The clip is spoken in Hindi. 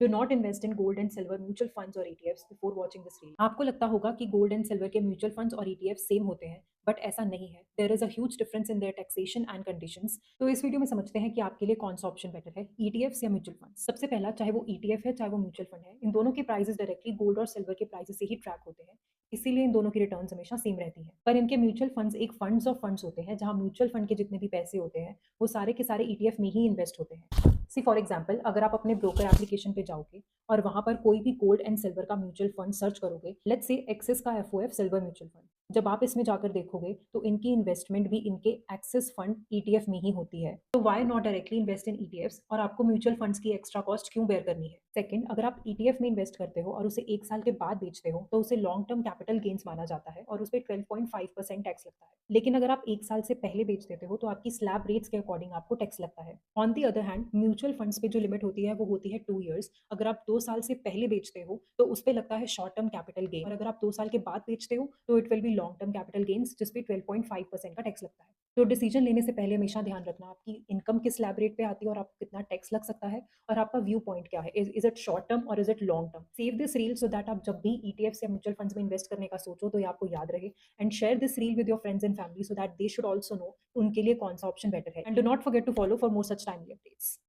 Do not invest in gold and silver mutual funds और ETFs before watching this reel. आपको लगता होगा कि गोल्ड एंड सिल्वर के म्यूचुअल फंड्स और ईटीएफ सेम होते हैं, बट ऐसा नहीं है। There is a huge difference in their taxation and conditions. तो इस वीडियो में समझते हैं कि आपके लिए कौन सा ऑप्शन बेटर है, ईटीएफ्स या म्यूचुअल फंड। सबसे पहला, चाहे वो ईटीएफ है चाहे वो म्यूचुअल फंड है, इन दोनों के प्राइसेस डायरेक्टली गोल्ड और सिल्वर के प्राइसेस से ही ट्रैक होते हैं। इसीलिए इन दोनों की रिटर्न हमेशा सेम रहती है। पर इनके म्यूचुअल फंड्स एक फंड्स ऑफ फंड्स होते हैं, जहां म्यूचुअल फंड के जितने भी पैसे होते हैं वो सारे के सारे ईटीएफ में ही इन्वेस्ट होते हैं। सी फॉर एग्जाम्पल, अगर आप अपने ब्रोकर एप्लीकेशन पे जाओगे और वहां पर कोई भी गोल्ड एंड सिल्वर का म्यूचुअल फंड सर्च करोगे, लेट्स से एक्सिस का एफओएफ सिल्वर म्यूचुअल फंड, जब आप इसमें जाकर देखोगे तो इनकी इन्वेस्टमेंट भी इनके एक्सिस फंड ईटीएफ में ही होती है। तो why not directly invest in ETFs, और आपको म्यूचुअल फंड्स की एक्स्ट्रा कॉस्ट क्यों बेयर करनी है? सेकंड, अगर आप ईटीएफ में इन्वेस्ट करते हो और उसे 1 साल के बाद बेचते हो तो उसे लॉन्ग टर्म कैपिटल गेन्स माना जाता है और उस पर 12.5% टैक्स लगता है। लेकिन अगर आप 1 साल से पहले बेच देते हो तो आपकी स्लैब रेट्स के अकॉर्डिंग आपको टैक्स लगता है। On the other hand, mutual funds पे जो लिमिट होती है वो होती है 2 ईयर्स। अगर आप 2 साल से पहले बेचते हो तो उस पर लगता है शॉर्ट टर्म कैपिटल गेन, और अगर आप 2 साल के बाद बेचते हो तो it will be long term capital gains, जिस पे 12.5% का टैक्स लगता है। तो डिसीजन लेने से पहले हमेशा ध्यान रखना आपकी इनकम किस स्लैब रेट पे आती है और आपको कितना टैक्स लग सकता है, और आपका व्यू पॉइंट क्या है, इज इट शॉर्ट टर्म और is it long term. Save this reel so that आप जब भी ईटीएफ्स या म्यूचुअल फंड्स में इन्वेस्ट करने का सोचो तो ये आपको याद रहे। And share this reel with your friends and family so that they should also know उनके लिए कौन सा ऑप्शन बेटर है। And do not forget to follow for more such timely updates.